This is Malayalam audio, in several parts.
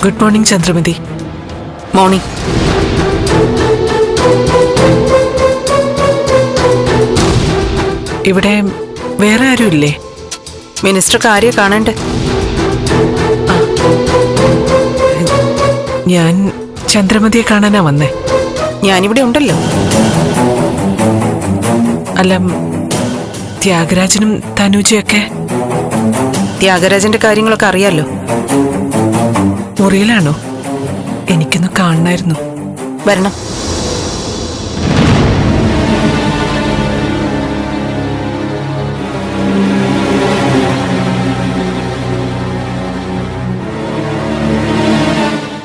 Good morning Chandramathi. മോർണിംഗ്. ഇവിടെ വേറെ ആരും ഇല്ലേ? മിനിസ്റ്റർ കാര്യം കാണണ്ടേ? ഞാൻ ചന്ദ്രമതിയെ കാണാനാ വന്നേ. ഞാനിവിടെ ഉണ്ടല്ലോ. അല്ല, ത്യാഗരാജനും തനുജയൊക്കെ? ത്യാഗരാജന്റെ കാര്യങ്ങളൊക്കെ അറിയാലോ. മുറിയിലാണോ? എനിക്കൊന്ന് കാണണമായിരുന്നു. വരണം.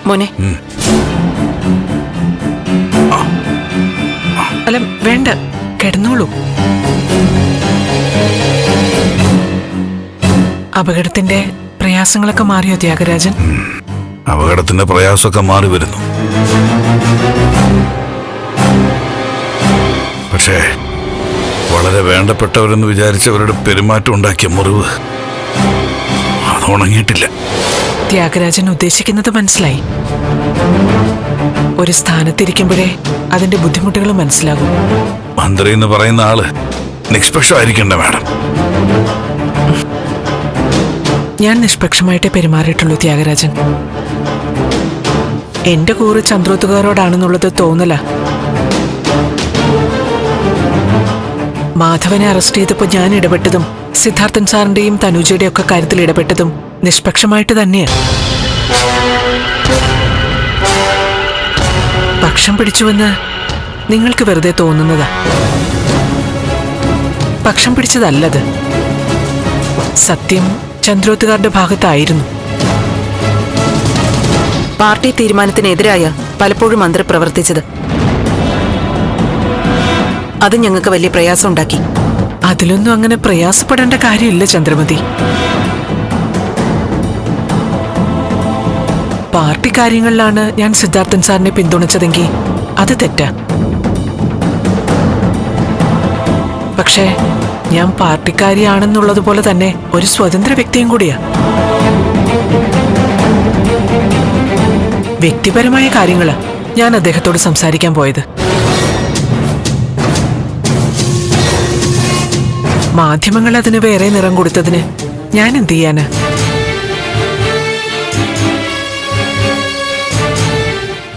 മോനെ. അല്ല വേണ്ട, കിടന്നോളൂ. അപകടത്തിന്റെ പ്രയാസങ്ങളൊക്കെ മാറിയോ ത്യാഗരാജൻ? അപകടത്തിന്റെ പ്രയാസമൊക്കെ മാറി വരുന്നു. പക്ഷേ വളരെ വേണ്ടപ്പെട്ടവരെന്ന് വിചാരിച്ചവരുടെ പെരുമാറ്റം ഉണ്ടാക്കിയ മുറിവ് അത് ഉണങ്ങിയിട്ടില്ല. ത്യാഗരാജൻ ഉദ്ദേശിക്കുന്നത് മനസ്സിലായി. ഒരു സ്ഥാനത്തിരിക്കുമ്പോഴേ അതിന്റെ ബുദ്ധിമുട്ടുകൾ മനസ്സിലാകും. മന്ത്രി എന്ന് പറയുന്ന ആള് നിഷ്പക്ഷമായിരിക്കണ്ട മാഡം. ഞാൻ നിഷ്പക്ഷമായിട്ടേ പെരുമാറിയിട്ടുള്ളൂ ത്യാഗരാജൻ. എന്റെ കൂറ് ചന്ദ്രോത്തുകാരോടാണെന്നുള്ളത് തോന്നല. മാധവനെ അറസ്റ്റ് ചെയ്തപ്പോൾ ഞാൻ ഇടപെട്ടതും സിദ്ധാർത്ഥൻ സാറിന്റെയും തനുജയുടെയും ഒക്കെ കാര്യത്തിൽ ഇടപെട്ടതും നിഷ്പക്ഷമായിട്ട് തന്നെയാണ്. പക്ഷം പിടിച്ചുവെന്ന് നിങ്ങൾക്ക് വെറുതെ തോന്നുന്നതാ. പക്ഷം പിടിച്ചതല്ലത്. സത്യം ചന്ദ്രോത്തുകാരുടെ ഭാഗത്തായിരുന്നു. പാർട്ടി തീരുമാനത്തിനെതിരായ പലപ്പോഴും മന്ത്രി പ്രവർത്തിച്ചത് അത് ഞങ്ങൾക്ക് വലിയ പ്രയാസം ഉണ്ടാക്കി. അതിലൊന്നും അങ്ങനെ പ്രയാസപ്പെടേണ്ട കാര്യമില്ല ചന്ദ്രമതി. പാർട്ടി കാര്യങ്ങളിലാണ് ഞാൻ സിദ്ധാർത്ഥൻ സാറിനെ പിന്തുണച്ചതെങ്കിൽ അത് തെറ്റാ. പക്ഷേ ഞാൻ പാർട്ടിക്കാരിയാണെന്നുള്ളതുപോലെ തന്നെ ഒരു സ്വതന്ത്ര വ്യക്തിയും കൂടിയാ. വ്യക്തിപരമായ കാര്യങ്ങളാ ഞാൻ അദ്ദേഹത്തോട് സംസാരിക്കാൻ പോയത്. മാധ്യമങ്ങൾ അതിന് വേറെ നിറം കൊടുത്തതിന് ഞാൻ എന്ത് ചെയ്യാന്?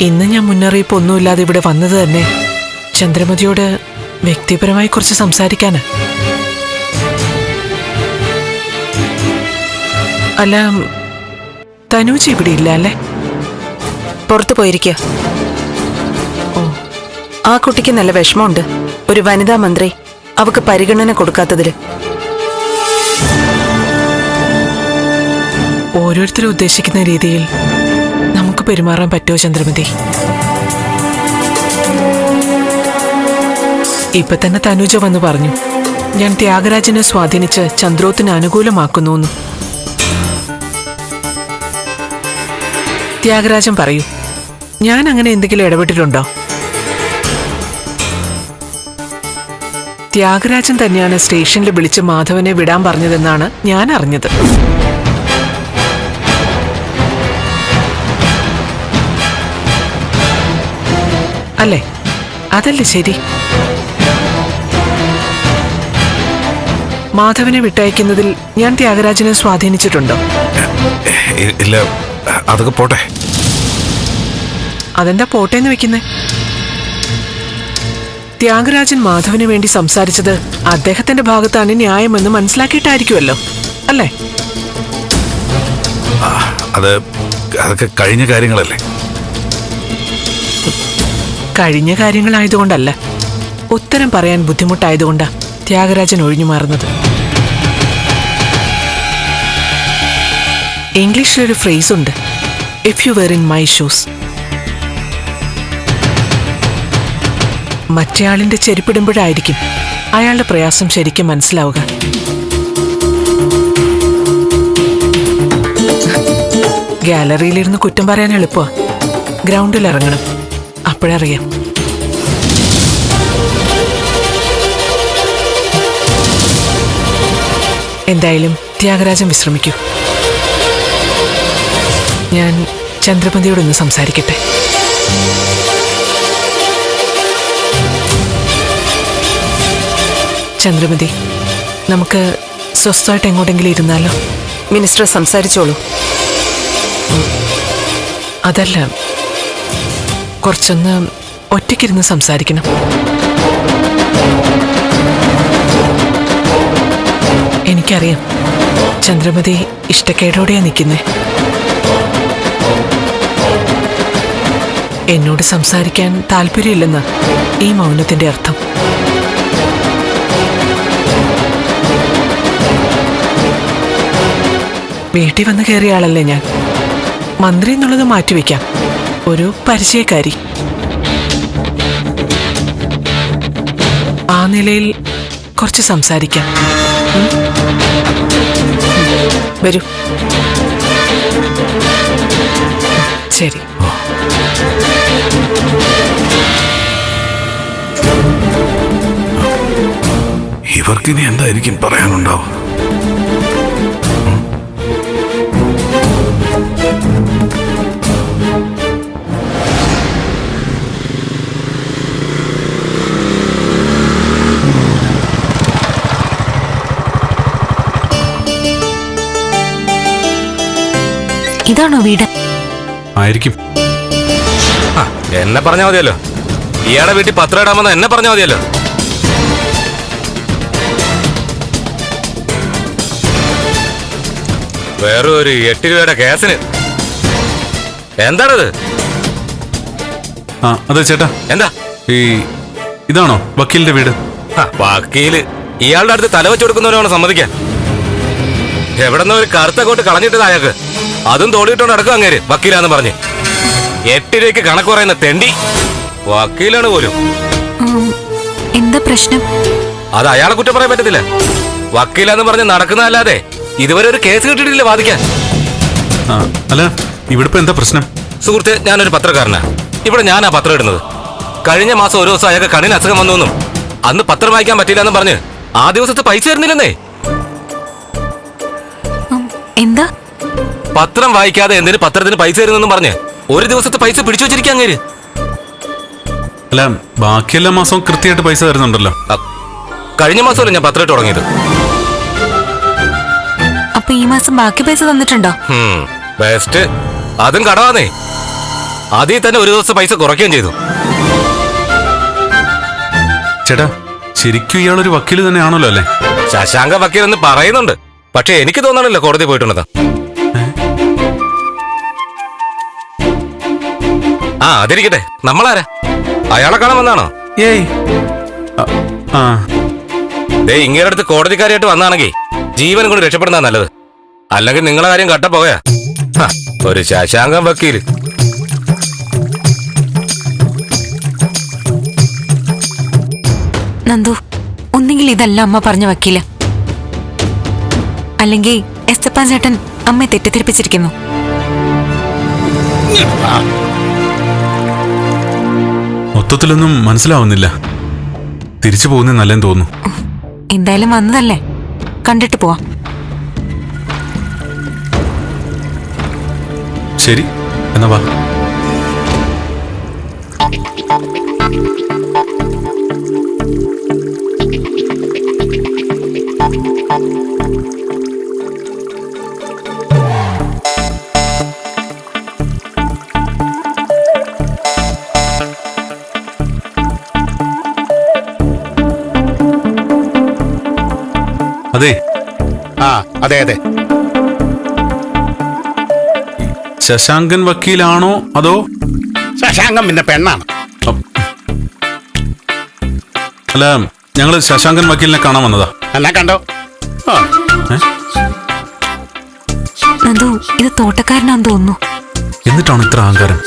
ഇന്ന് ഞാൻ മുന്നറിയിപ്പ് ഒന്നുമില്ലാതെ ഇവിടെ വന്നത് തന്നെ ചന്ദ്രമതിയോട് വ്യക്തിപരമായി കുറച്ച് സംസാരിക്കാന്. അല്ല, തനൂജ് ഇവിടെ ഇല്ല അല്ലേ? പുറത്തു പോയിരിക്കുക. ഓ, ആ കുട്ടിക്ക് നല്ല വിഷമമുണ്ട്. ഒരു വനിതാ മന്ത്രി അവക്ക് പരിഗണന കൊടുക്കാത്തതില്. ഓരോരുത്തരും ഉദ്ദേശിക്കുന്ന രീതിയിൽ നമുക്ക് പെരുമാറാൻ പറ്റുമോ ചന്ദ്രമതി? ഇപ്പൊ തന്നെ തനുജ വന്ന് പറഞ്ഞു, ഞാൻ ത്യാഗരാജനെ സ്വാധീനിച്ച് ചന്ദ്രോത്തിന് അനുകൂലമാക്കുന്നു. ത്യാഗരാജൻ പറയൂ, ഞാൻ അങ്ങനെ എന്തെങ്കിലും ഇടപെട്ടിട്ടുണ്ടോ? ത്യാഗരാജൻ തന്നെയാണ് സ്റ്റേഷനിൽ വിളിച്ച് മാധവനെ വിടാൻ പറഞ്ഞതെന്നാണ് ഞാൻ അറിഞ്ഞത്. അല്ലേ? അതല്ലേ ശരി? മാധവനെ വിട്ടയക്കുന്നതിൽ ഞാൻ ത്യാഗരാജനെ സ്വാധീനിച്ചിട്ടുണ്ടോ? ഇല്ല, അതൊക്കെ പോട്ടെ. അതെന്താ പോട്ടേന്ന് വെക്കുന്നേ? ത്യാഗരാജൻ മാധവന് വേണ്ടി സംസാരിച്ചത് അദ്ദേഹത്തിന്റെ ഭാഗത്താണ് ന്യായമെന്ന് മനസ്സിലാക്കിയിട്ടായിരിക്കുമല്ലോ, അല്ലേ? അതൊക്കെ കഴിഞ്ഞ കാര്യങ്ങളല്ലേ. കഴിഞ്ഞ കാര്യങ്ങളായതുകൊണ്ടല്ല, ഉത്തരം പറയാൻ ബുദ്ധിമുട്ടായതുകൊണ്ടാ ത്യാഗരാജൻ ഒഴിഞ്ഞു മാറുന്നത്. ഇംഗ്ലീഷിലൊരു ഫ്രേസ് ഉണ്ട്, if you were in my shoes. മറ്റേയാളിന്റെ ചെരുപ്പിടുമ്പോഴായിരിക്കും അയാളുടെ പ്രയാസം ശരിക്കും മനസ്സിലാവുക. ഗാലറിയിലിരുന്ന് കുറ്റം പറയാൻ എളുപ്പമാ. ഗ്രൗണ്ടിൽ ഇറങ്ങണം, അപ്പോഴറിയാം. എന്തായാലും ത്യാഗരാജൻ വിശ്രമിക്കൂ. ഞാൻ ചന്ദ്രമതിയോടൊന്ന് സംസാരിക്കട്ടെ. ചന്ദ്രമതി, നമുക്ക് സ്വസ്ഥമായിട്ട് എങ്ങോട്ടെങ്കിലും ഇരുന്നാലോ? മിനിസ്റ്റർ സംസാരിച്ചോളൂ. അതല്ല, കുറച്ചൊന്ന് ഒറ്റയ്ക്കിരുന്ന് സംസാരിക്കണം. എനിക്കറിയാം ചന്ദ്രമതി ഇഷ്ടക്കേടോടെയാ നിൽക്കുന്നേ. എന്നോട് സംസാരിക്കാൻ താല്പര്യമില്ലെന്ന് ഈ മൗനത്തിന്റെ അർത്ഥം. വീട്ടിൽ വന്ന് കയറിയ ആളല്ലേ ഞാൻ. മന്ത്രി എന്നുള്ളത് മാറ്റിവെക്കാം, ഒരു പരിചയക്കാരി. ആ നിലയിൽ കുറച്ച് സംസാരിക്കാം. വരൂ. ശരി. ഇവർക്കിനി എന്തായിരിക്കും പറയാനുണ്ടാവും? ഇതാണോ വീട്? ആയിരിക്കും. എന്നെ പറഞ്ഞാൽ മതിയല്ലോ. ഇയാളുടെ വീട്ടിൽ പത്രം ഇടാമെന്ന് എന്നെ പറഞ്ഞാൽ മതിയല്ലോ. വേറെ ഒരു 8 രൂപയുടെ കേസിന് എന്താണത്? അതെ ചേട്ടാ. എന്താ ഇതാണോ വക്കീലിന്റെ വീട്? വക്കീല് ഇയാളുടെ അടുത്ത് തലവെച്ച് കൊടുക്കുന്നവരാണ് സമ്മതിക്കാൻ. എവിടെന്ന ഒരു കറുത്ത കോട്ട് കളഞ്ഞിട്ടത് അയാൾക്ക്. അതും തോളിയിട്ടോണ്ട് നടക്കും അങ്ങേര് വക്കീലാന്ന് പറഞ്ഞ്. 8 രൂപയ്ക്ക് കണക്ക് പറയുന്ന തെണ്ടി വക്കീലാണ് പോലും. എന്താ പ്രശ്നം? അത് അയാളെ കുറ്റം പറയാൻ പറ്റത്തില്ല. വക്കീലാന്ന് പറഞ്ഞ് നടക്കുന്നതല്ലാതെ ഇതുവരെ ഒരു കേസ് കിട്ടിയിട്ടില്ല വാദിക്കാൻ. അല്ല, ഇവിടെ ഇപ്പൊ എന്താ പ്രശ്നം? സുഹൃത്തെ, ഞാനൊരു പത്രക്കാരനാ. ഇവിടെ ഞാനാ പത്രം ഇടുന്നത്. കഴിഞ്ഞ മാസം ഒരു ദിവസം അയാൾക്ക് കണ്ണിന് അസുഖം വന്നു. അന്ന് പത്രം വായിക്കാൻ പറ്റില്ല എന്ന് പറഞ്ഞ് ആ ദിവസത്തെ പൈസ തരുന്നില്ലെന്നേ. എന്താ? പത്രം വായിക്കാതെ എന്തിന് പത്രത്തിന് പൈസ തരുന്നെന്നും പറഞ്ഞ് ഒരു ദിവസത്തെ പൈസ പിടിച്ചു വെച്ചിരിക്കുക അങ്ങേര്. അല്ല, ബാക്കിയെല്ലാ മാസവും കൃത്യമായിട്ട് പൈസ തരുന്നുണ്ടല്ലോ. കഴിഞ്ഞ മാസമല്ലേ ഞാൻ പത്രം ഇട്ട് തുടങ്ങിയത്. അപ്പൊ ഈ മാസം ബാക്കി പൈസ തന്നിട്ടുണ്ടോ? ബെസ്റ്റ്. അതും കടവാന്നേ. അതിൽ തന്നെ ഒരു ദിവസം പൈസ കുറയ്ക്കുകയും ചെയ്തു. ചേട്ടാ, ശരിക്കും ഇയാളൊരു വക്കീല് തന്നെയാണല്ലോ അല്ലേ? ശശാങ്ക വക്കീൽ എന്ന് പറയുന്നുണ്ട്. പക്ഷെ എനിക്ക് തോന്നണല്ലോ കോടതി പോയിട്ടുണ്ടെന്ന്. അതിരിക്കട്ടെ, നമ്മളാരാ? അയാളെ കാണാൻ വന്നാണോ? ഏയ്. ഇങ്ങയുടെ അടുത്ത് കോടതിക്കാരിയായിട്ട് വന്നാണെങ്കിൽ ജീവൻ കൊണ്ട് രക്ഷപ്പെടുന്ന നല്ലത്. അല്ലെങ്കിൽ നിങ്ങളെ കാര്യം കട്ടപ്പോകയാ. ഒരു ശശാങ്കം വക്കീല്. നന്ദു, ഒന്നുകിൽ ഇതല്ല അമ്മ പറഞ്ഞ വക്കീല, അല്ലെങ്കിൽ എസ്തപ്പാൻ ചേട്ടൻ അമ്മയെ തെറ്റിദ്ധരിപ്പിച്ചിരിക്കുന്നു. മൊത്തത്തിലൊന്നും മനസ്സിലാവുന്നില്ല. തിരിച്ചു പോകുന്ന നല്ലെന്ന് തോന്നുന്നു. എന്തായാലും വന്നതല്ലേ, കണ്ടിട്ട് പോവാം. ശരി, എന്നാ വാ. അതെ. അതെ അതെ. ശശാങ്കൻ വക്കീലാണോ അതോ? ശശാങ്കം പിന്നെ പെണ്ണാണ്. അല്ല, ഞങ്ങള് ശശാങ്കൻ വക്കീലിനെ കാണാൻ വന്നതാ. എന്നാ കണ്ടോ? നന്ദു, ഇത് തോട്ടക്കാരനാന്ന് തോന്നുന്നു. എന്നിട്ടാണ് ഇത്ര അഹങ്കാരം?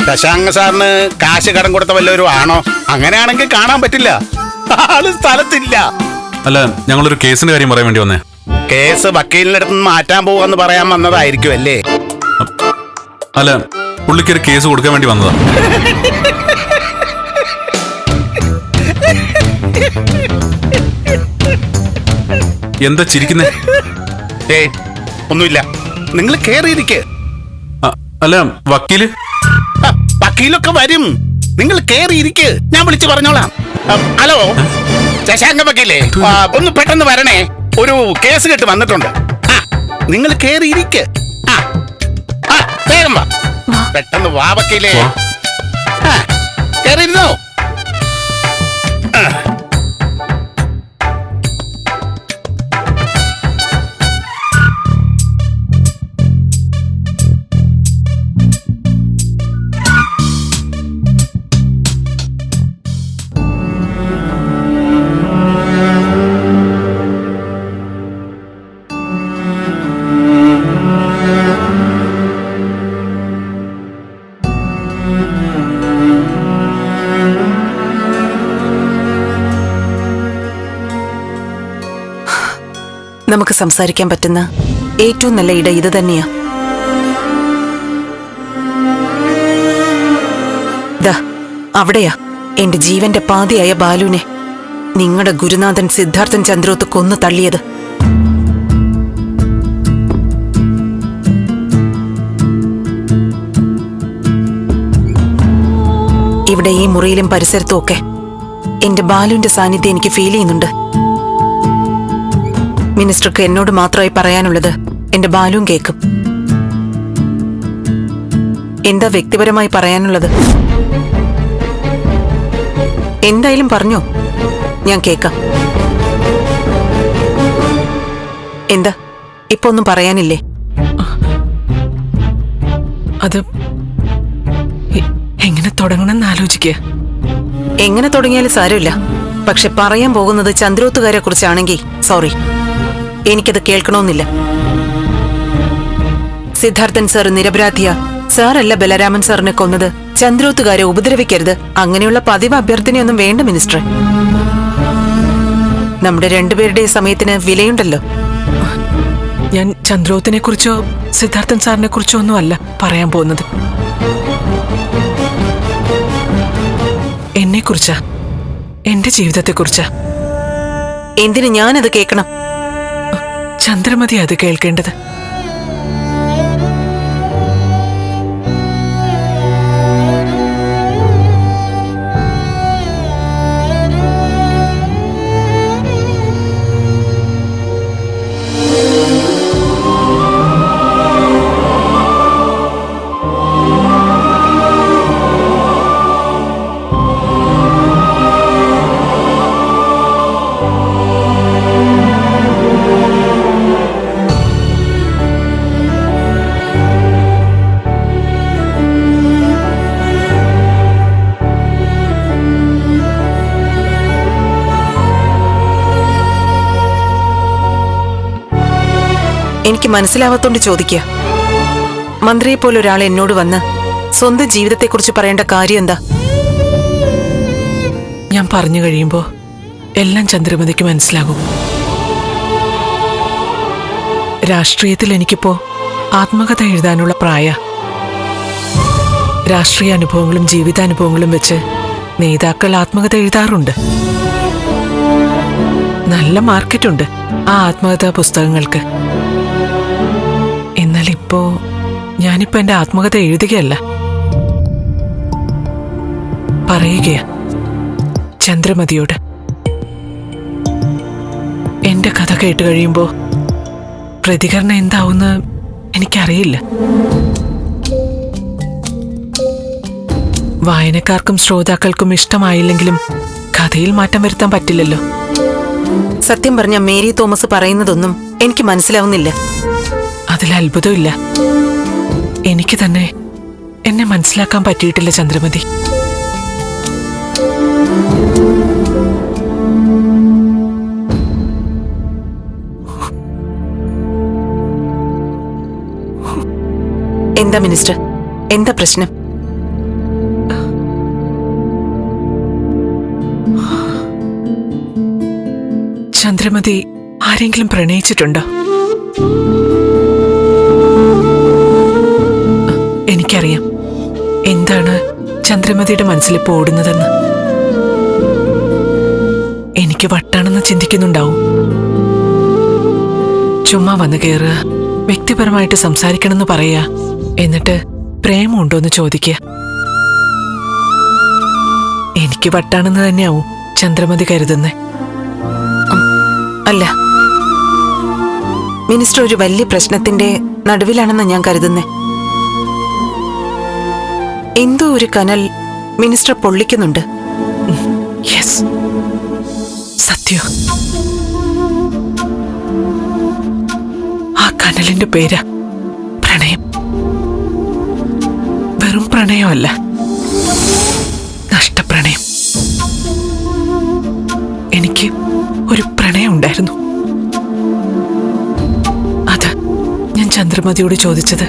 ശശാങ്ക സാറിന് കാശ് കടം കൊടുത്ത വല്ലവരും ആണോ? അങ്ങനെയാണെങ്കിൽ കാണാൻ പറ്റില്ല. ആള് സ്ഥലത്തില്ല. അല്ല, ഞങ്ങളൊരു കേസിന്റെ കാര്യം പറയാൻ വേണ്ടി വന്നേ. കേസ് വക്കീലിന്റെ അടുത്ത് മാറ്റാൻ പോവാന്ന് പറയാൻ വന്നതായിരിക്കും അല്ലേ? അല്ല, പുള്ളിക്കൊരു കേസ് കൊടുക്കാൻ വേണ്ടി വന്നതാ. എന്താ ചിരിക്കുന്നേ? ഒന്നുമില്ല, നിങ്ങൾ കേറിയിരിക്ക്. അല്ല വക്കീല് വക്കീലൊക്കെ വരും, നിങ്ങൾ കേറിയിരിക്ക്, ഞാൻ വിളിച്ചു പറഞ്ഞോളാം. ഹലോ ശശാങ്ക വക്കീലേ, ഒന്ന് പെട്ടെന്ന് വരണേ, ഒരു കേസ് കെട്ട് വന്നിട്ടുണ്ട്. നിങ്ങൾ കേറിയിരിക്ക്. വേഗം വാ, പെട്ടെന്ന് വാ വക്കീലേ. കേറിയിരുന്നോ? നമുക്ക് സംസാരിക്കാൻ പറ്റുന്ന ഏറ്റവും നല്ല ഇട ഇത് തന്നെയാ. ദാ അവിടെയാ എന്റെ ജീവന്റെ പാതിയായ ബാലുവിനെ നിങ്ങളുടെ ഗുരുനാഥൻ സിദ്ധാർത്ഥൻ ചന്ദ്രോത്ത് കൊന്നു തള്ളിയത്. ഇവിടെ ഈ മുറിയിലും പരിസരത്തും ഒക്കെ എന്റെ ബാലുവിന്റെ സാന്നിധ്യം എനിക്ക് ഫീൽ ചെയ്യുന്നുണ്ട്. മിനിസ്റ്റർക്ക് എന്നോട് മാത്രമായി പറയാനുള്ളത് എന്റെ ബാലുവും കേൾക്കും. എന്താ വ്യക്തിപരമായി പറയാനുള്ളത്? എന്തായാലും പറഞ്ഞോ, ഞാൻ കേൾക്കാം. എന്താ ഇപ്പൊ ഒന്നും പറയാനില്ലേ? അത് എങ്ങനെ തുടങ്ങണമെന്ന് ആലോചിക്കുക. എങ്ങനെ തുടങ്ങിയാലും സാരമില്ല, പക്ഷെ പറയാൻ പോകുന്നത് ചന്ദ്രോത്തുകാരെ കുറിച്ചാണെങ്കിൽ സോറി, എനിക്കത് കേൾക്കണമെന്നില്ല. സിദ്ധാർത്ഥൻ സാർ നിരപരാധിയ, സാറല്ല ബലരാമൻ സാറിനെ കൊന്നത്, ചന്ദ്രോത്തുകാരെ ഉപദ്രവിക്കരുത്, അങ്ങനെയുള്ള പതിവ് അഭ്യർത്ഥനയൊന്നും വേണ്ട മിനിസ്റ്റർ. നമ്മുടെ രണ്ടുപേരുടെയും സമയത്തിന് വിലയുണ്ടല്ലോ. ഞാൻ ചന്ദ്രോത്തിനെ കുറിച്ചോ സിദ്ധാർത്ഥൻ സാറിനെ കുറിച്ചോ ഒന്നും അല്ല പറയാൻ പോകുന്നത്. എന്നെ കുറിച്ചാ, എന്റെ ജീവിതത്തെ കുറിച്ചാ. എന്തിന് ഞാനത് കേൾക്കണം? ചന്ദ്രമതി അത് കേൾക്കേണ്ടത്. എനിക്ക് മനസ്സിലാവാത്തോണ്ട് ചോദിക്കുക. മന്ത്രിയെ പോലെ ഒരാൾ എന്നോട് വന്ന് സ്വന്തം ജീവിതത്തെക്കുറിച്ച് പറയേണ്ട കാര്യം എന്താ? ഞാൻ പറഞ്ഞു കഴിയുമ്പോ എല്ലാം ചന്ദ്രമതിക്ക് മനസ്സിലാകും. രാഷ്ട്രീയത്തിൽ എനിക്കിപ്പോ ആത്മകഥ എഴുതാനുള്ള പ്രായ. രാഷ്ട്രീയ അനുഭവങ്ങളും ജീവിതാനുഭവങ്ങളും വെച്ച് നേതാക്കൾ ആത്മകഥ എഴുതാറുണ്ട്. നല്ല മാർക്കറ്റുണ്ട് ആ ആത്മകഥാ പുസ്തകങ്ങൾക്ക്. എന്നാൽ ഞാനിപ്പോ എന്റെ ആത്മകഥ എഴുതുകയല്ല, പറയുകയാ ചന്ദ്രമതിയോട്. എന്റെ കഥ കേട്ട് കഴിയുമ്പോ പ്രതികരണം എന്താവുമെന്ന് എനിക്കറിയില്ല. വായനക്കാർക്കും ശ്രോതാക്കൾക്കും ഇഷ്ടമായില്ലെങ്കിലും കഥയിൽ മാറ്റം വരുത്താൻ പറ്റില്ലല്ലോ. സത്യം പറഞ്ഞ മേരി തോമസ് പറയുന്നതൊന്നും എനിക്ക് മനസ്സിലാവുന്നില്ല. അതിൽ അത്ഭുതമില്ല. എനിക്ക് തന്നെ എന്നെ മനസ്സിലാക്കാൻ പറ്റിയിട്ടില്ല ചന്ദ്രമതി. എന്താ മിനിസ്റ്റർ, എന്താ പ്രശ്നം? ചന്ദ്രമതി ആരെങ്കിലും പ്രണയിച്ചിട്ടുണ്ടോ? എനിക്കറിയാം എന്താണ് ചന്ദ്രമതിയുടെ മനസ്സിലിപ്പോ ഓടുന്നതെന്ന്. എനിക്ക് വട്ടാണെന്ന് ചിന്തിക്കുന്നുണ്ടാവും. ചുമ്മാ വന്ന് കയറുക, വ്യക്തിപരമായിട്ട് സംസാരിക്കണമെന്ന് പറയാ, എന്നിട്ട് പ്രേമുണ്ടോന്ന് ചോദിക്കുക. എനിക്ക് വട്ടാണെന്ന് തന്നെയാവും ചന്ദ്രമതി കരുതുന്നേ. അല്ല, മിനിസ്റ്റർ ഒരു വലിയ പ്രശ്നത്തിന്റെ നടുവിലാണെന്ന് ഞാൻ കരുതുന്നേ. എന്തോ ഒരു കനൽ മിനിസ്റ്റർ പൊള്ളിക്കുന്നുണ്ട്. യെസ്, സത്യം. ആ കനലിന്റെ പേരാ പ്രണയം. വെറും പ്രണയമല്ല, നഷ്ടപ്രണയം. എനിക്ക് ഒരു പ്രണയം ഉണ്ടായിരുന്നു. അത് ഞാൻ ചന്ദ്രമതിയോട് ചോദിച്ചത്,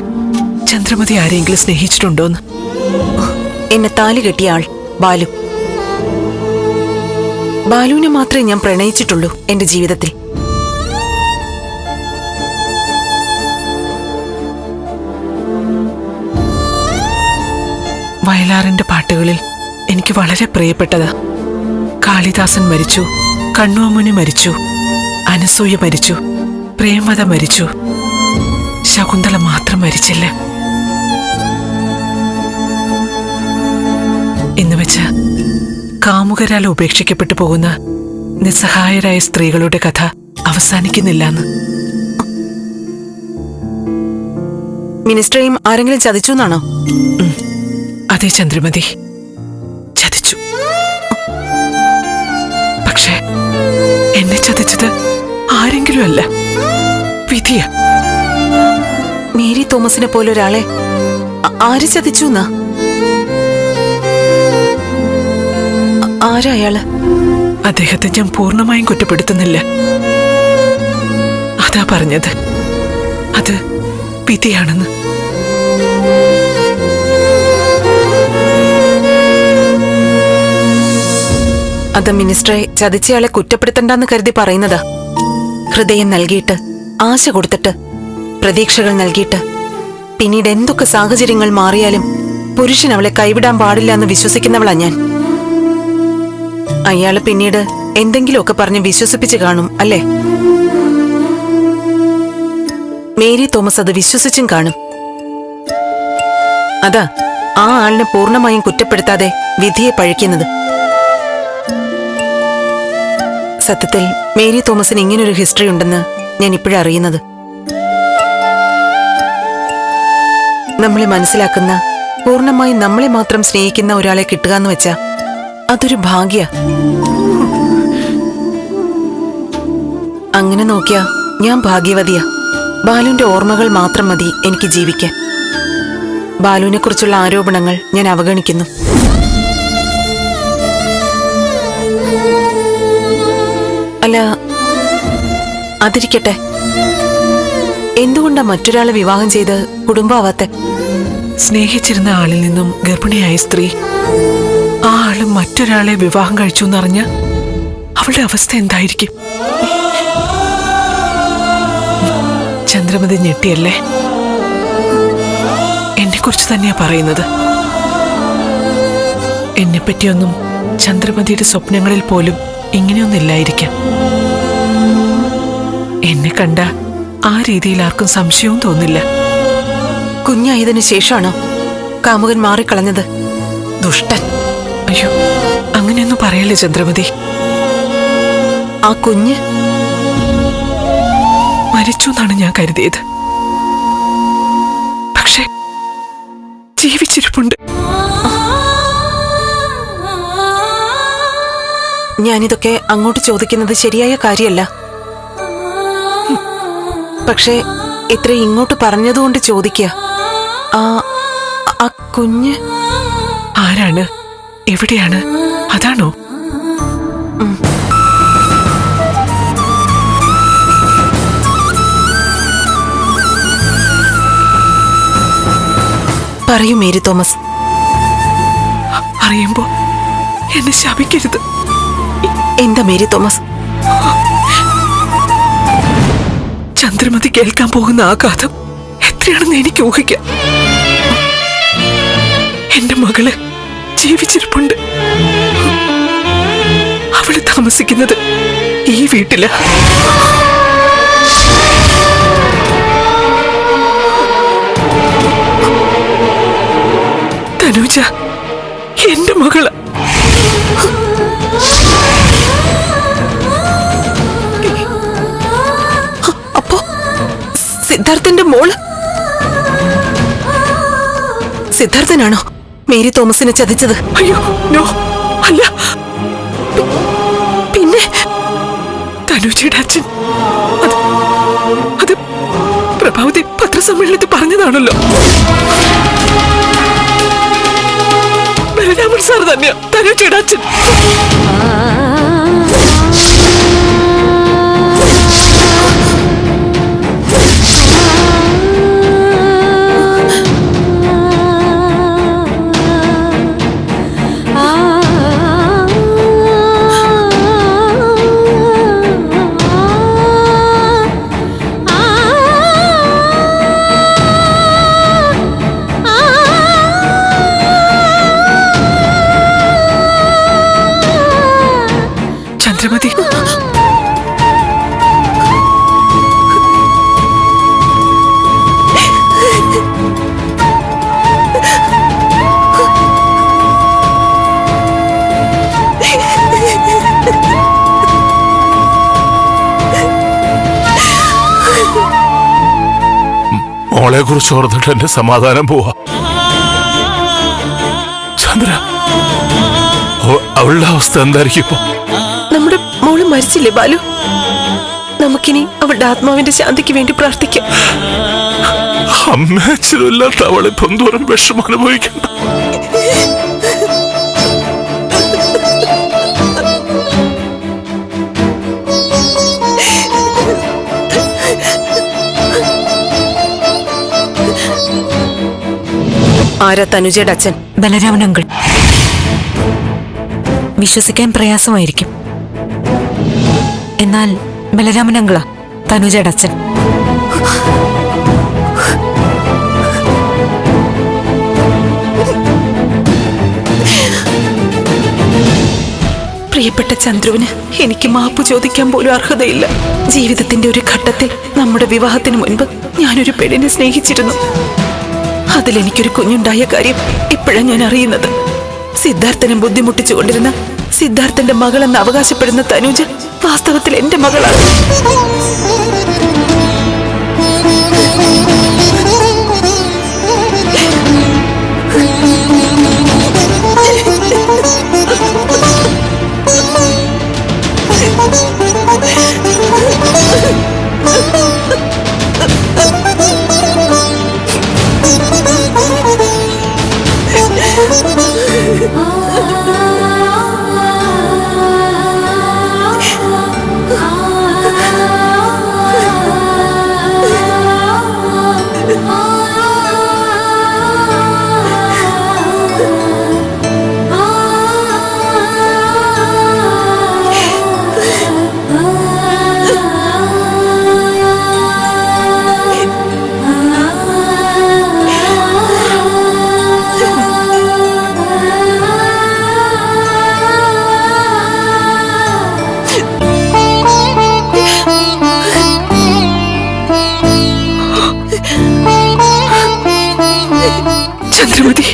ചന്ദ്രമതി ആരെങ്കിലും സ്നേഹിച്ചിട്ടുണ്ടോന്ന്. എന്നെ താലി കെട്ടിയ ആൾ ബാലു. ബാലുവിനെ മാത്രമേ ഞാൻ പ്രണയിച്ചിട്ടുള്ളൂ എന്റെ ജീവിതത്തിൽ. വയലാറിന്റെ പാട്ടുകളിൽ എനിക്ക് വളരെ പ്രിയപ്പെട്ടതാ. കാളിദാസൻ മരിച്ചു, കണ്ണുമുനി മരിച്ചു, അനസൂയ മരിച്ചു, പ്രേമത മരിച്ചു, ശകുന്തള മാത്രം മരിച്ചില്ല എന്ന് വെച്ച് കാമുകരാൽ ഉപേക്ഷിക്കപ്പെട്ടു പോകുന്ന നിസ്സഹായരായ സ്ത്രീകളുടെ കഥ അവസാനിക്കുന്നില്ലെന്ന്. മിനിസ്റ്ററേയും ആരെങ്കിലും ചതിച്ചു എന്നാണോ? അതെ ചന്ദ്രമതി, ചതിച്ചു. പക്ഷേ എന്നെ ചതിച്ചത് ആരെങ്കിലും അല്ല, വിധിയ. മേരി തോമസിനെ പോലെ ഒരാളെ ആര് ചതിച്ചു എന്നാ? ആരാ അയാള്? അദ്ദേഹത്തെ ഞാൻ പൂർണ്ണമായും കുറ്റപ്പെടുത്തുന്നില്ല. അതാ പറഞ്ഞത്, അത് വിധിയാണെന്ന്. അത് മിനിസ്റ്ററെ ചതിച്ചയാളെ കുറ്റപ്പെടുത്തണ്ടെന്ന് കരുതി പറയുന്നതാ. ഹൃദയം നൽകിയിട്ട്, ആശ കൊടുത്തിട്ട്, പ്രതീക്ഷകൾ നൽകിയിട്ട്, പിന്നീട് എന്തൊക്കെ സാഹചര്യങ്ങൾ മാറിയാലും പുരുഷൻ അവളെ കൈവിടാൻ പാടില്ല എന്ന് വിശ്വസിക്കുന്നവളാ ഞാൻ. അയാള് പിന്നീട് എന്തെങ്കിലുമൊക്കെ പറഞ്ഞ് വിശ്വസിപ്പിച്ച് കാണും അല്ലേ? മേരി തോമസ് അത് വിശ്വസിച്ചും കാണും. അതാ ആ ആളിനെ പൂർണ്ണമായും കുറ്റപ്പെടുത്താതെ വിധിയെ പഴിക്കുന്നത്. സത്യത്തിൽ മേരി തോമസിന് ഇങ്ങനൊരു ഹിസ്റ്ററി ഉണ്ടെന്ന് ഞാൻ ഇപ്പോഴാണ് അറിയുന്നത്. നമ്മളെ മനസ്സിലാക്കുന്ന, പൂർണ്ണമായും നമ്മളെ മാത്രം സ്നേഹിക്കുന്ന ഒരാളെ കിട്ടുക എന്ന് വെച്ചാ അതൊരു ഭാഗ്യ. അങ്ങനെ നോക്കിയാ ഞാൻ ഭാഗ്യവതിയാ. ബാലുവിന്റെ ഓർമ്മകൾ മാത്രം മതി എനിക്ക് ജീവിക്കാൻ. ബാലുവിനെ കുറിച്ചുള്ള ആരോപണങ്ങൾ ഞാൻ അവഗണിക്കുന്നു. അല്ല, അതിരിക്കട്ടെ, എന്തുകൊണ്ടാ മറ്റൊരാളെ വിവാഹം ചെയ്ത് കുടുംബാവാത്തെ? സ്നേഹിച്ചിരുന്ന ആളിൽ നിന്നും ഗർഭിണിയായ സ്ത്രീ ആ ആള് മറ്റൊരാളെ വിവാഹം കഴിച്ചു എന്നറിഞ്ഞ അവളുടെ അവസ്ഥ എന്തായിരിക്കും? ചന്ദ്രമതി ഞെട്ടിയല്ലേ? എന്നെക്കുറിച്ച് തന്നെയാ പറയുന്നത്. എന്നെപ്പറ്റിയൊന്നും ചന്ദ്രമതിയുടെ സ്വപ്നങ്ങളിൽ പോലും ഇങ്ങനെയൊന്നില്ലായിരിക്കാം. എന്നെ കണ്ട ആ രീതിയിൽ ആർക്കും സംശയവും തോന്നില്ല. കുഞ്ഞായതിനു ശേഷമാണോ കാമുകൻ മാറിക്കളഞ്ഞത്? ദുഷ്ടൻ! അയ്യോ, അങ്ങനെയൊന്നും പറയല്ലേ ചന്ദ്രമതി. ആ കുഞ്ഞ് മരിച്ചു എന്നാണ് ഞാൻ കരുതിയത്. പക്ഷെ ജീവിച്ചിരിപ്പുണ്ട്. ഞാനിതൊക്കെ അങ്ങോട്ട് ചോദിക്കുന്നത് ശരിയായ കാര്യമല്ല. പക്ഷേ ഇത്ര ഇങ്ങോട്ട് പറഞ്ഞതുകൊണ്ട് ചോദിക്കുക, ആ കുഞ്ഞ് ആരാണ്, എവിടെയാണ്, അതാണോ? പറയൂ മേരി തോമസ്. അറിയുമ്പോ എന്നെ ശപിക്കരുത്. എന്താ മേരി തോമസ്? ചന്ദ്രമതി കേൾക്കാൻ പോകുന്ന ആഘാതം എത്രയാണെന്ന് എനിക്ക് ഊഹിക്കാം. എന്റെ മകള് ജീവിച്ചിരിപ്പുണ്ട്. അവള് താമസിക്കുന്നത് ഈ വീട്ടില്. മകള്. അപ്പോ സിദ്ധാർത്ഥന്റെ മോള് സിദ്ധാർത്ഥനാണോ മേരി തോമസിനെ ചതിച്ചത്? അയ്യോ നോ, അല്ല. പിന്നെ തനുജയുടെ അച്ഛൻ അത് പ്രഭാവതി പത്രസമ്മേളനത്തിൽ പറഞ്ഞതാണല്ലോ. ബലരാമൻ സാർ തന്നെയാ തനുജയുടെ അച്ഛൻ. ചന്ദ്രമതി, മോളെ കുറിച്ച് ഓർത്തിട്ട് എന്റെ സമാധാനം പോവാ. ചന്ദ്ര, അവളുടെ അവസ്ഥ എന്തായിരിക്കും ഇപ്പൊ? നമ്മുടെ മോള് മരിച്ചില്ലേ ബാലു? നമുക്കിനി അവളുടെ ആത്മാവിന്റെ ശാന്തിക്ക് വേണ്ടി പ്രാർത്ഥിക്കാം. അമ്മയച്ചനില്ലാത്ത അവളിപ്പം ദൂരം വിഷമം അനുഭവിക്കണം. ആരാ തനുജയുടെ അച്ഛൻ? ബലരാമൻ അങ്കിൾ. വിശ്വസിക്കാൻ പ്രയാസമായിരിക്കും, എന്നാൽ ബലരാമൻ അങ്കിളാ തനുജയുടെ അച്ഛൻ. പ്രിയപ്പെട്ട ചന്ദ്രുവിന് എനിക്ക് മാപ്പ് ചോദിക്കാൻ പോലും അർഹതയില്ല. ജീവിതത്തിന്റെ ഒരു ഘട്ടത്തിൽ നമ്മുടെ വിവാഹത്തിന് മുൻപ് ഞാനൊരു പെണ്ണിനെ സ്നേഹിച്ചിരുന്നു. അതിലെനിക്കൊരു കുഞ്ഞുണ്ടായ കാര്യം ഇപ്പോഴാണ് ഞാൻ അറിയുന്നത്. സിദ്ധാർത്ഥനെ ബുദ്ധിമുട്ടിച്ചുകൊണ്ടിരുന്ന സിദ്ധാർത്ഥന്റെ മകളെന്ന് അവകാശപ്പെടുന്ന തനുജ വാസ്തവത്തിൽ എന്റെ മകളാണ്. ചന്ദ്രമതി,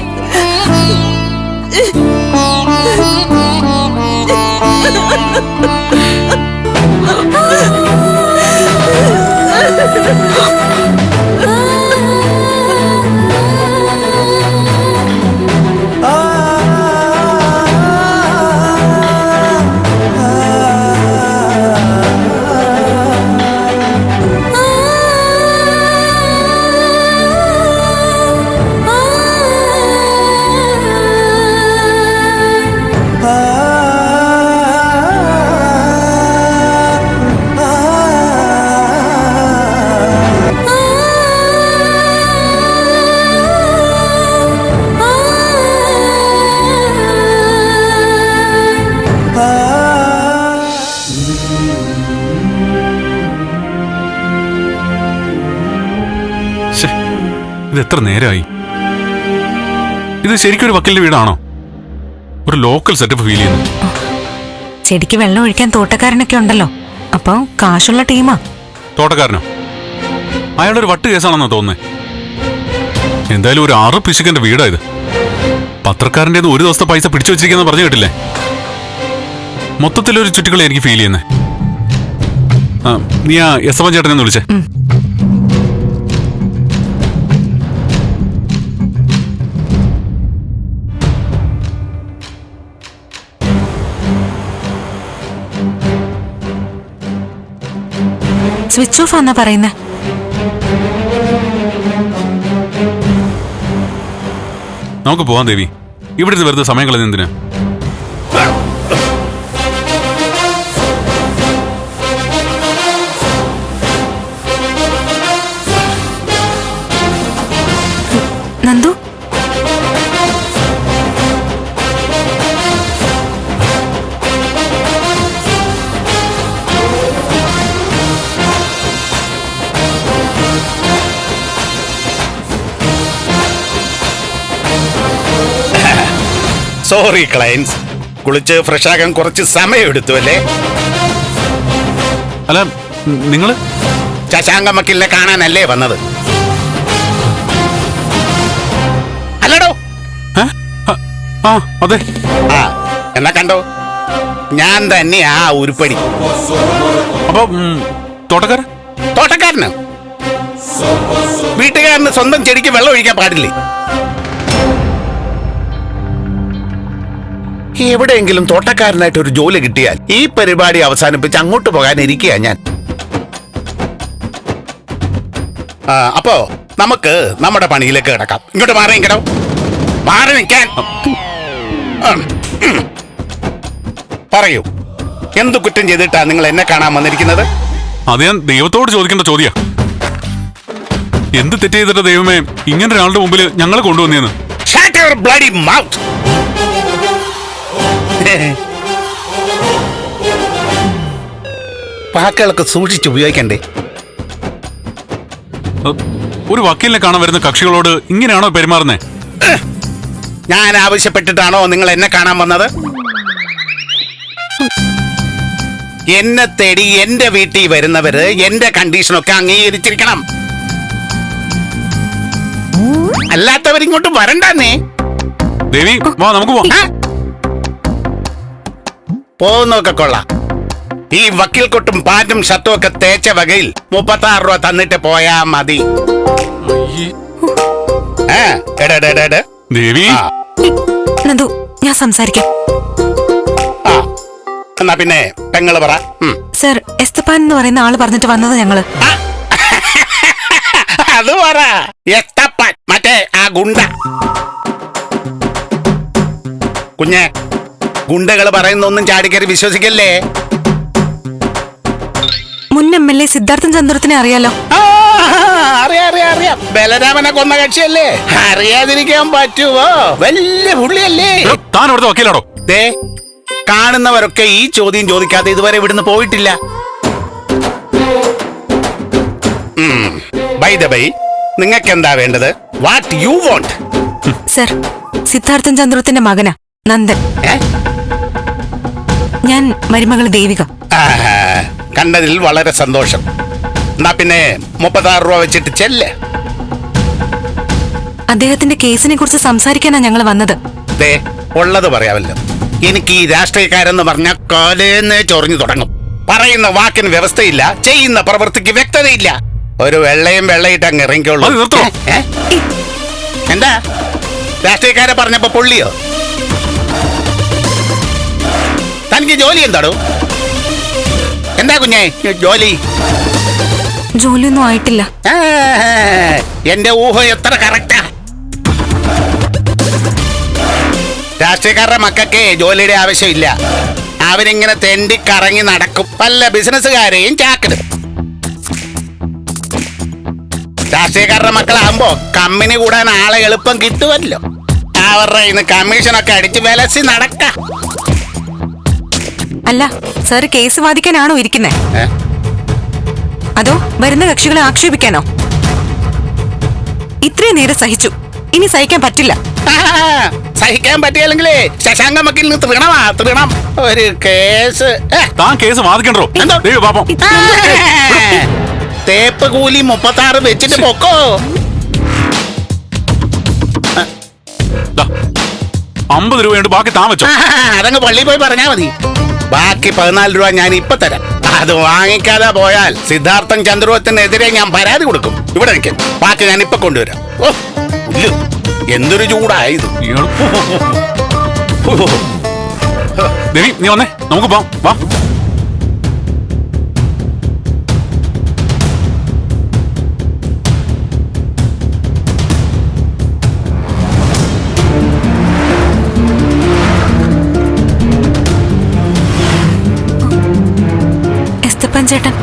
ഇത് എത്ര നേരമായി? ഇത് ശരിക്കൊരു വക്കീലിന്റെ വീടാണോ? ഒരു ലോക്കൽ സെറ്റപ്പ് ഫീൽ ചെയ്യുന്നു. ചെടിക്ക് വെള്ളം ഒഴിക്കാൻ തോട്ടക്കാരനൊക്കെ ഉണ്ടല്ലോ, അപ്പൊ കാശുള്ള ടീമാ. തോട്ടക്കാരനോ? അയാളൊരു വട്ട് കേസാണെന്നോ തോന്നുന്നേ. എന്തായാലും ഒരു 6 പിശുക്കന്റെ വീടാ ഇത്. പത്രക്കാരൻ്റെ ഒരു ദിവസത്തെ പൈസ പിടിച്ചു വെച്ചിരിക്കുന്ന പറഞ്ഞു കേട്ടില്ലേ? മൊത്തത്തിലൊരു ചുറ്റുകളെ എനിക്ക് ഫീൽ ചെയ്യുന്നേ. നീ ആ എസ് ചേട്ടനെ ഒന്ന് വിളിച്ചേ. സ്വിച്ച് ഓഫ് ആന്നാ പറയുന്നേ. നമുക്ക് പോവാം ദേവി. ഇവിടെ നിന്ന് വെറുതെ സമയം കളഞ്ഞ എന്തിനാ? നന്ദു, സോറി ക്ലയൻസ്, കുളിച്ച് ഫ്രഷ് ആകാൻ കുറച്ച് സമയം എടുത്തു അല്ലേ? അല്ല, നിങ്ങള് ശശാങ്ക വക്കീലിനെ കാണാനല്ലേ വന്നത്? അല്ലടോ. ആ അതെ. ആ എന്നാ കണ്ടോ, ഞാൻ തന്നെ ആ ഉരുപ്പടി. അപ്പൊ തോട്ടക്കാരന് വീട്ടുകാരന് സ്വന്തം ചെടിക്ക് വെള്ളം ഒഴിക്കാൻ പാടില്ലേ? എവിടെയെങ്കിലും തോട്ടക്കാരനായിട്ട് ഒരു ജോലി കിട്ടിയാൽ ഈ പരിപാടി അവസാനിപ്പിച്ച് അങ്ങോട്ട് പോകാനിരിക്കുക ഞാൻ. അപ്പോ നമുക്ക് നമ്മുടെ പണിയിലേക്ക് കിടക്കാം. ഇങ്ങോട്ട് മാറി നിൽക്കണോ? മാറി നിൽക്കാൻ. പറയൂ, എന്തു കുറ്റം ചെയ്തിട്ടാ നിങ്ങൾ എന്നെ കാണാൻ വന്നിരിക്കുന്നത്? അത് ഞാൻ ദൈവത്തോട് ചോദിക്കേണ്ട ചോദ്യാ. എന്ത് തെറ്റ് ചെയ്തിട്ട് ദൈവമേ ഇങ്ങനെ ഒരാളുടെ മുമ്പിൽ ഞങ്ങൾ കൊണ്ടുവന്നേന്ന്? Shut your bloody mouth! വാക്കുകളൊക്കെ സൂക്ഷിച്ച് ഉപയോഗിക്കണ്ടേ? ഒരു വക്കീലിനെ കാണാൻ വരുന്ന കക്ഷികളോട് ഇങ്ങനെയാണോ പെരുമാറുന്നേ? ഞാൻ ആവശ്യപ്പെട്ടിട്ടാണോ നിങ്ങൾ എന്നെ കാണാൻ വന്നത്? എന്നെ തേടി എന്റെ വീട്ടിൽ വരുന്നവര് എന്റെ കണ്ടീഷനൊക്കെ അംഗീകരിച്ചിരിക്കണം. അല്ലാത്തവരിങ്ങോട്ട് വരണ്ടെന്നേ. ദേവി വാ, നമുക്ക് പോവാം. പോകുന്നൊക്കെ കൊള്ളാം. ഈ വക്കീൽ കൊട്ടും പാന്റും ഷർട്ടും ഒക്കെ തേച്ച വകയിൽ 36 രൂപ തന്നിട്ട് പോയാ മതി. ദേവി, നന്ദു, ഞാൻ സംസാരിക്കാം. എന്നാ പിന്നെ പെങ്ങള് പറ. സർ, എസ്തപ്പാൻ എന്ന് പറയുന്ന ആള് പറഞ്ഞിട്ട് വന്നത് ഞങ്ങള്. അത് പറ. എസ്തപ്പാൻ, മറ്റേ ആ ഗുണ്ട. കുഞ്ഞെ, ഗുണ്ടകൾ പറയുന്നൊന്നും ചാടിക്കറി വിശ്വസിക്കല്ലേ. മുൻ MLA സിദ്ധാർത്ഥൻ ചന്ദ്രത്തിനെ അറിയാലോ? അറിയാം. ബലരാമനെ കൊന്ന കക്ഷിയല്ലേ? അറിയാതിരിക്കാൻ പറ്റുവോ? വലിയ പുള്ളിയല്ലേ? താൻ ഇവിടുത്തെ വക്കീലാണോ? ദേ, കാണുന്നവരൊക്കെ ഈ ചോദ്യം ചോദിക്കാതെ ഇതുവരെ ഇവിടുന്ന് പോയിട്ടില്ല. ബൈ ദ ബൈ, നിങ്ങൾക്ക് എന്താ വേണ്ടത്? What you want? Sir, Siddharthan ചന്ദ്രത്തിന്റെ മകനാ നന്ദൻ. ഞാൻ മരുമകൾ ദേവിക. കണ്ടതിൽ വളരെ സന്തോഷം. എന്നാ പിന്നെ 36 രൂപ വെച്ചിട്ട് ചെല്ല്. അദ്ദേഹത്തിന്റെ കേസിനെ കുറിച്ച് സംസാരിക്കാനാ ഞങ്ങൾ വന്നത്. ദേ, ഉള്ളത് പറയാമല്ലോ. എനിക്ക് ഈ രാഷ്ട്രീയക്കാരെന്ന് പറഞ്ഞ കാലേന്ന് ചൊറിഞ്ഞു തുടങ്ങും. പറയുന്ന വാക്കിന് വ്യവസ്ഥയില്ല, ചെയ്യുന്ന പ്രവൃത്തിക്ക് വ്യക്തതയില്ല. ഒരു വെള്ളയിട്ട് അങ്ങ് ഇറങ്ങിക്കോളൂ. എന്താ രാഷ്ട്രീയക്കാരെ പറഞ്ഞപ്പോ പൊള്ളിയോ? തനിക്ക് ജോലി എന്താടോ? എന്താ കുഞ്ഞേ ജോലി? ജോലിയൊന്നും ആയിട്ടില്ല. എന്റെ ഊഹം എത്ര കറക്റ്റാ. രാഷ്ട്രീയക്കാരുടെ മക്കൾക്ക് ജോലിയുടെ ആവശ്യമില്ല. അവരിങ്ങനെ തെണ്ടി കറങ്ങി നടക്കും. പല ബിസിനസ്സുകാരെയും ചാക്കിടും. രാഷ്ട്രീയക്കാരുടെ മക്കളാകുമ്പോ കമ്പനി കൂടാൻ ആളെ എളുപ്പം കിട്ടുമല്ലോ. അവരുടെ ഇന്ന് കമ്മീഷനൊക്കെ അടിച്ച് വിലസി നടക്ക. അല്ല, സാർ കേസ് വാദിക്കാനാണോ ഇരിക്കുന്നേ? അതോ വരുന്ന കക്ഷികളെ ആക്ഷേപിക്കാനോ? ഇത്രയും നേരം സഹിച്ചു, ഇനി സഹിക്കാൻ പറ്റില്ല. സഹിക്കാൻ പറ്റിയല്ലെങ്കിലേ ശശാങ്ക വക്കീലിന് തൃണം ഒരു കേസ്. താൻ കേസ് വാദിക്കണ്ടോ? തേപ്പ് കൂലി 36 വെച്ചിട്ട് പൊക്കോ. 50 രൂപയുണ്ട്, ബാക്കി താൻ വെച്ചോ. അതങ്ങ് പള്ളിയിൽ പോയി പറഞ്ഞാ മതി. ബാക്കി 14 രൂപ ഞാൻ ഇപ്പൊ തരാം. അത് വാങ്ങിക്കാതെ പോയാൽ സിദ്ധാർത്ഥൻ ചന്ദ്രവത്തിനെതിരെ ഞാൻ പരാതി കൊടുക്കും. ഇവിടെ നിൽക്കും, ബാക്കി ഞാൻ ഇപ്പൊ കൊണ്ടുവരാം. ഓ ഇല്ല, എന്തൊരു ചൂടായത്. ഇയാള് ദേവി, നീ വന്നേ, നമുക്ക് പോവാം. വാ. എസ്തപ്പൻ ചേട്ടൻ,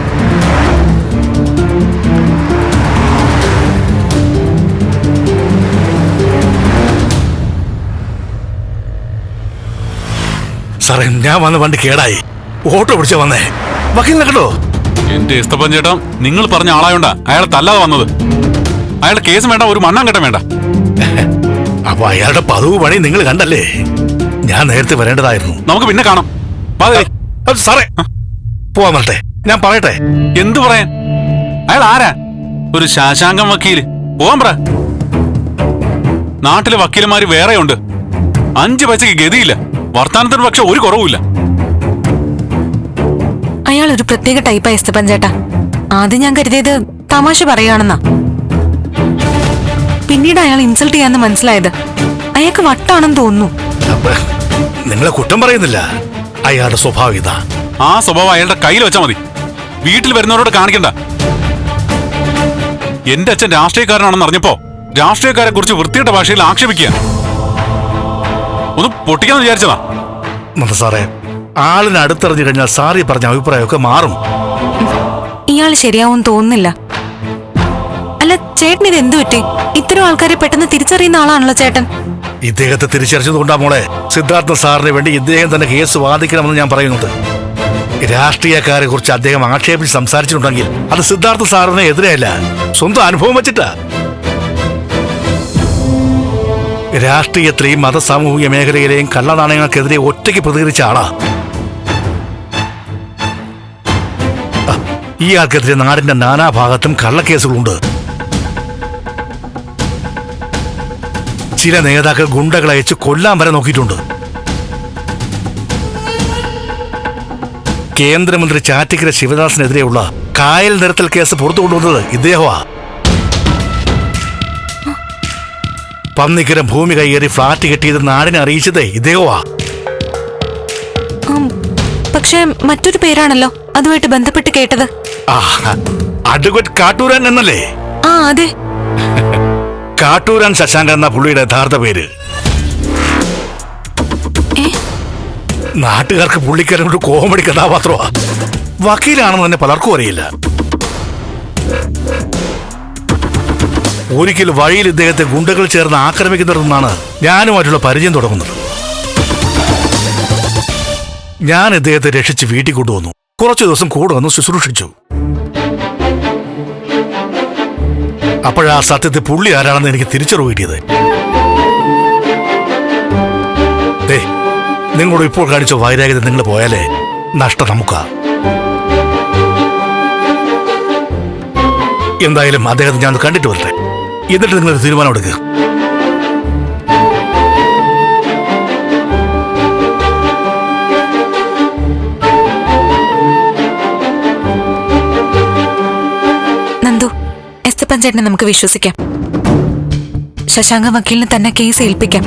സാറേ, ഞാൻ വന്ന വണ്ടി കേടായി, ഓട്ടോ പിടിച്ച വന്നേ. വക്കീലിനെ കണ്ടോ? എന്റെ എസ്തപ്പൻ ചേട്ടാ, നിങ്ങൾ പറഞ്ഞ ആളായോണ്ടാ അയാളെ തല്ലാതെ വന്നത്. അയാളുടെ കേസ് വേണ്ട, ഒരു മണ്ണാങ്കട്ടം വേണ്ട. അപ്പൊ അയാളുടെ പതിവ് പണി നിങ്ങൾ കണ്ടല്ലേ? ഞാൻ നേരത്തെ വരേണ്ടതായിരുന്നു. നമുക്ക് പിന്നെ കാണാം. വാ ദേവി. സാറേ, പോവാൻ വരട്ടെ, ഞാൻ പറയട്ടെ. എന്തു പറയാൻ? അയാൾ ആരാ? ഒരു ശാശാങ്കം വക്കീല്. പോവാൻ പറ. നാട്ടിലെ വക്കീലന്മാര് വേറെയുണ്ട്. 5 പൈസക്ക് ഗതിയില്ല. വർത്താനത്തിന് പക്ഷെ ഒരു കുറവുമില്ല. അയാൾ ഒരു പ്രത്യേക ടൈപ്പാ എസ്തപ്പൻ ചേട്ടാ. ആദ്യം ഞാൻ കരുതിയത് തമാശ പറയുകയാണെന്നാ. പിന്നീട് അയാൾ ഇൻസൾട്ട് ചെയ്യാന്ന് മനസ്സിലായത്. അയാൾക്ക് വട്ടാണെന്ന് തോന്നുന്നു. അപ്പൊ നിങ്ങളെ കുറ്റം പറയുന്നില്ല, അയാളുടെ സ്വഭാവം ഇതാ. ആ സ്വഭാവം അയാളുടെ കയ്യിൽ വെച്ചാൽ മതി. വീട്ടിൽ വരുന്നവരോട് കാണിക്കണ്ട. എന്റെ അച്ഛൻ രാഷ്ട്രീയക്കാരനാണെന്ന് അറിഞ്ഞപ്പോ രാഷ്ട്രീയക്കാരെ കുറിച്ച് വൃത്തിയുടെ ഭാഷയിൽ ആക്ഷേപിക്കുക. ഒന്ന് പൊട്ടിക്കാന്ന് വിചാരിച്ചതാ. സാറേ, ആളിനെ അടുത്തറിഞ്ഞു കഴിഞ്ഞാൽ സാറി പറഞ്ഞ അഭിപ്രായമൊക്കെ മാറും. ഇയാൾ ശരിയാവും തോന്നുന്നില്ല. അല്ല ചേട്ടൻ, ഇത് എന്തു പറ്റി? ഇത്തരം ആൾക്കാരെ പെട്ടെന്ന് തിരിച്ചറിയുന്ന ആളാണല്ലോ ചേട്ടൻ. ഇദ്ദേഹത്തെ തിരിച്ചറിച്ചതുകൊണ്ടാ മോളെ സിദ്ധാർത്ഥ സാറിന് വേണ്ടി ഇദ്ദേഹം തന്നെ കേസ് വാദിക്കണമെന്ന് ഞാൻ പറയുന്നത്. രാഷ്ട്രീയക്കാരെ കുറിച്ച് അദ്ദേഹം ആക്ഷേപിച്ച് സംസാരിച്ചിട്ടുണ്ടെങ്കിൽ അത് സിദ്ധാർത്ഥ സാറിന് എതിരെയല്ല, സ്വന്തം അനുഭവം വെച്ചിട്ടാ. രാഷ്ട്രീയത്തിലെയും മത സാമൂഹിക മേഖലയിലെയും കള്ളനാണയങ്ങൾക്കെതിരെ ഒറ്റയ്ക്ക് പ്രതികരിച്ച ആളാ. ഇയാൾക്കെതിരെ നാടിന്റെ നാനാഭാഗത്തും കള്ളക്കേസുകളുണ്ട്. ചില നേതാക്കൾ ഗുണ്ടകളെ അയച്ച് കൊല്ലാൻ വരെ നോക്കിയിട്ടുണ്ട്. കേന്ദ്രമന്ത്രി ചാറ്റിക്കര ശിവദാസിനെതിരെയുള്ള കായൽ നിരത്തൽ കേസ് പുറത്തു കൊണ്ടുവന്നത് ഇദ്ദേഹമാ. പന്നിക്കരം ഭൂമി കയ്യേറി ഫ്ളാറ്റ് കെട്ടിയത് നാടിനെ അറിയിച്ചതേ ഇദ്ദേഹമാ. പക്ഷെ മറ്റൊരു പേരാണല്ലോ അതുമായിട്ട് ബന്ധപ്പെട്ട് കേട്ടത്. അഡ്വക്കേറ്റ് കാട്ടൂരാൻ എന്നല്ലേ? ആ അതെ. കാട്ടൂരാൻ ശശാങ്കൻ എന്ന പുള്ളിയുടെ യഥാർത്ഥ പേര്. നാട്ടുകാർക്ക് പുള്ളിക്കാരൻ ഒരു കോമഡി കഥാപാത്രമാ. വക്കീലാണെന്ന് തന്നെ പലർക്കും അറിയില്ല. ഒരിക്കൽ വഴിയിൽ ഇദ്ദേഹത്തെ ഗുണ്ടകൾ ചേർന്ന് ആക്രമിക്കുന്നിടത്തുനിന്നാണ് ഞാനുമായിട്ടുള്ള പരിചയം തുടങ്ങുന്നത്. ഞാൻ ഇദ്ദേഹത്തെ രക്ഷിച്ച് വീട്ടിൽ കൊണ്ടുവന്നു. കുറച്ചു ദിവസം കൂടെ വന്ന് ശുശ്രൂഷിച്ചു. അപ്പോഴാ സത്യത്തിൽ പുള്ളി ആരാണെന്ന് എനിക്ക് തിരിച്ചറിവ് കിട്ടിയത്. നിങ്ങളോട് ഇപ്പോൾ കാണിച്ച വൈരാഗ്യത നിങ്ങൾ പോയാലേ നഷ്ടം നമുക്കാ. എന്തായാലും അദ്ദേഹത്തെ ഞാൻ കണ്ടിട്ട് വരട്ടെ, എന്നിട്ട് നിങ്ങളൊരു തീരുമാനം എടുക്കുക. നന്ദു, എസ്തപ്പൻ ചേട്ടനെ നമുക്ക് വിശ്വസിക്കാം. ശശാങ്ക വക്കീലിന് തന്നെ കേസ് ഏൽപ്പിക്കാം.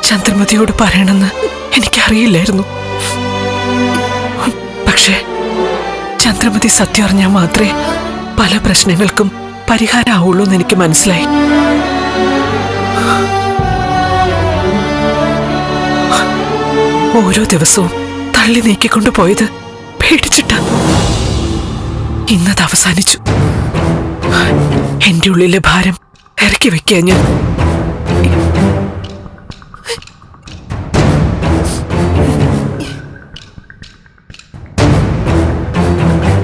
ചന്ദ്രമതിയോട് പറയണമെന്ന് എനിക്കറിയില്ലായിരുന്നു. പക്ഷേ ചന്ദ്രമതി സത്യം അറിഞ്ഞാൽ മാത്രമേ പല പ്രശ്നങ്ങൾക്കും പരിഹാരമാവുള്ളൂ എന്ന് എനിക്ക് മനസ്സിലായി. ഓരോ ദിവസവും തള്ളി നീക്കിക്കൊണ്ടു പോയത് പേടിച്ചിട്ട. ഇന്നത് അവസാനിച്ചു. എന്റെ ഉള്ളിലെ ഭാരം ഇറക്കി വെക്കുക ഞാൻ.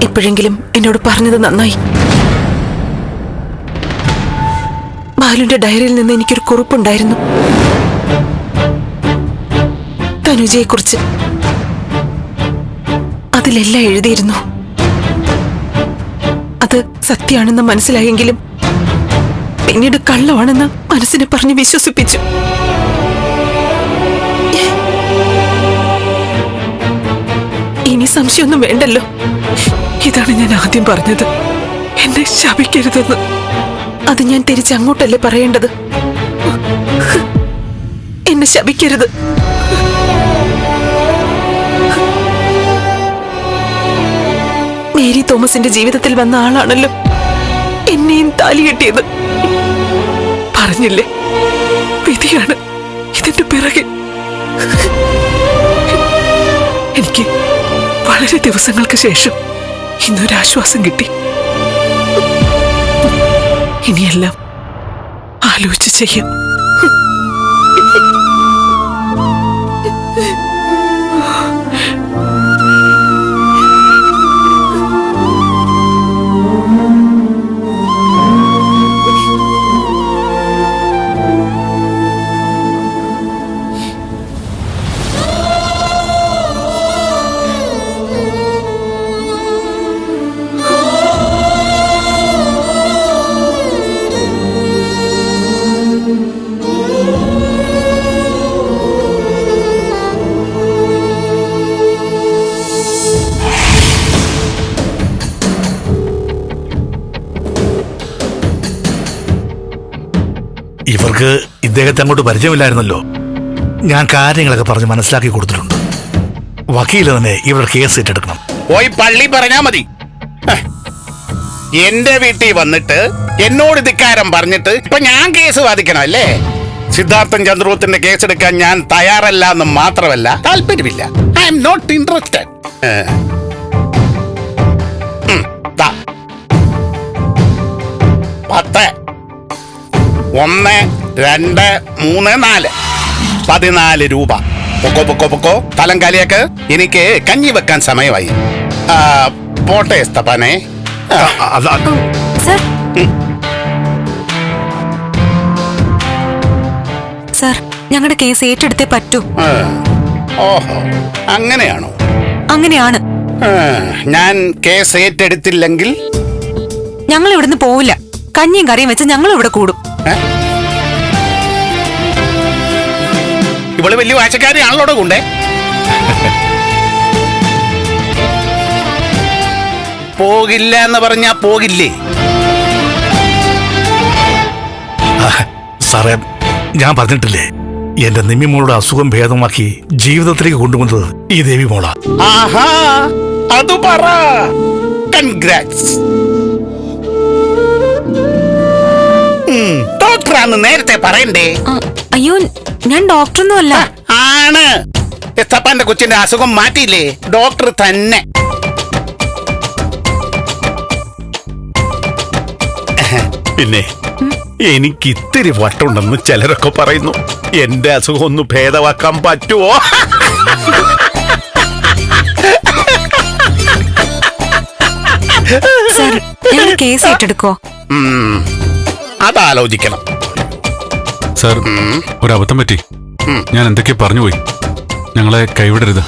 ഇപ്പോഴെങ്കിലും എന്നോട് പറഞ്ഞത് നന്നായി. ബാലുന്റെ ഡയറിയിൽ നിന്ന് എനിക്കൊരു കുറിപ്പുണ്ടായിരുന്നു, തനുജയെക്കുറിച്ച്. അതിലെല്ലാം എഴുതിയിരുന്നു. അത് സത്യമാണെന്ന് മനസ്സിലായെങ്കിലും പിന്നീട് കള്ളമാണെന്ന് മനസ്സിനെ പറഞ്ഞ് വിശ്വസിപ്പിച്ചു. ഇനി സംശയമൊന്നും വേണ്ടല്ലോ. ഇതാണ് ഞാൻ ആദ്യം പറഞ്ഞത്, എന്നെ ശപിക്കരുതെന്ന്. അത് ഞാൻ തിരിച്ചങ്ങോട്ടല്ലേ പറയേണ്ടത്? എന്നെ ശപിക്കരുത്. മേരി തോമസിന്റെ ജീവിതത്തിൽ വന്ന ആളാണല്ലോ എന്നെയും താലി കെട്ടിയത്. പറഞ്ഞില്ലേ, വിധിയാണ് ഇതിന്റെ പിറകെ. എനിക്ക് വളരെ ദിവസങ്ങൾക്ക് ശേഷം ഇന്നൊരാശ്വാസം കിട്ടി. ഇനിയെല്ലാം ആലോചിച്ച് ചെയ്യും. ഇവർക്ക് ഇദ്ദേഹത്തെ അങ്ങോട്ട് പരിചയമില്ലായിരുന്നല്ലോ. ഞാൻ കാര്യങ്ങളൊക്കെ പറഞ്ഞ് മനസ്സിലാക്കി കൊടുത്തിട്ടുണ്ട്. വക്കീല് തന്നെ ഇവരുടെ കേസ് ഏറ്റെടുക്കണം. പോയി പള്ളി പറഞ്ഞാ മതി. എന്റെ വീട്ടിൽ വന്നിട്ട് എന്നോട് ധിക്കാരം പറഞ്ഞിട്ട് ഇപ്പൊ ഞാൻ കേസ് വാദിക്കണം അല്ലേ? സിദ്ധാർത്ഥൻ ചന്ദ്രൂത്തിന്റെ കേസ് എടുക്കാൻ ഞാൻ തയ്യാറല്ല എന്ന് മാത്രമല്ല, താല്പര്യമില്ല. I am not interested. 10, 1, 2, 3, 4 14 രൂപ. പൊക്കോ തലം കാലിയാക്ക്. എനിക്ക് കഞ്ഞി വെക്കാൻ സമയമായി. പോട്ടെ സ്തപാനെ. സർ സർ, ഞങ്ങളുടെ കേസ് ഏറ്റെടുത്തേ പറ്റൂ. ഓഹോ, അങ്ങനെയാണോ? അങ്ങനെയാണ്. ഞാൻ കേസ് ഏറ്റെടുത്തില്ലെങ്കിൽ ഞങ്ങൾ ഇവിടുന്ന് പോവില്ല. കഞ്ഞിയും കറിയും വെച്ച് ഞങ്ങൾ ഇവിടെ കൂടും. ഇവള് വലിയ വാശക്കാരിയാണല്ലോ കൊണ്ടേ. പോകില്ല എന്ന് പറഞ്ഞാ പോകില്ലേ? സാറേ, ഞാൻ പറഞ്ഞിട്ടില്ലേ, എന്റെ നിമ്മിമോളുടെ അസുഖം ഭേദമാക്കി ജീവിതത്തിലേക്ക് കൊണ്ടുവന്നത് ഈ ദേവി മോള. ആഹാ, അത് പറ. കൺഗ്രാറ്റ്സ്. ഡോക്ടറാന്ന് നേരത്തെ പറയണ്ടേ? അയ്യോ, ഞാൻ ഡോക്ടറൊന്നും അല്ല. ആണ്. എസ്തപ്പാന്റെ കൊച്ചിന്റെ അസുഖം മാറ്റിയില്ലേ ഡോക്ടർ തന്നെ. പിന്നെ എനിക്ക് ഇത്തിരി വട്ടുണ്ടെന്ന് ചിലരൊക്കെ പറയുന്നു. എന്റെ അസുഖം ഒന്ന് ഭേദമാക്കാൻ പറ്റുമോ? സർ, ഞങ്ങൾ കേസ് ഏറ്റെടുക്കോ? അതാലോചിക്കണം. സാർ, ഒരു അബദ്ധം പറ്റി. ഞാൻ എന്തൊക്കെ പറഞ്ഞു പോയി. ഞങ്ങളെ കൈവിടരുത്.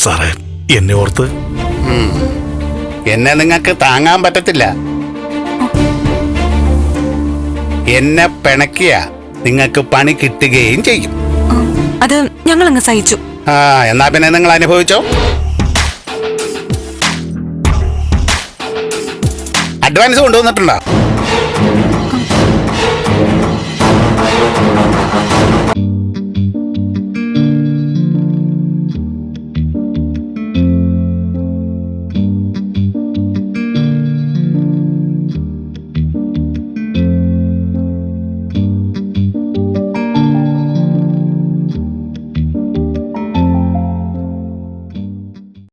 സാറേ, എന്നെ ഓർത്ത്. എന്നെ നിങ്ങൾക്ക് താങ്ങാൻ പറ്റത്തില്ല. എന്നെ പിണക്കിയ നിങ്ങൾക്ക് പണി കിട്ടുകയും ചെയ്യും. അത് ഞങ്ങൾ അങ്ങ് സഹിച്ചു. എന്നാ പിന്നെ നിങ്ങൾ അനുഭവിച്ചോ. അഡ്വാൻസ് കൊണ്ടുവന്നിട്ടുണ്ടോ?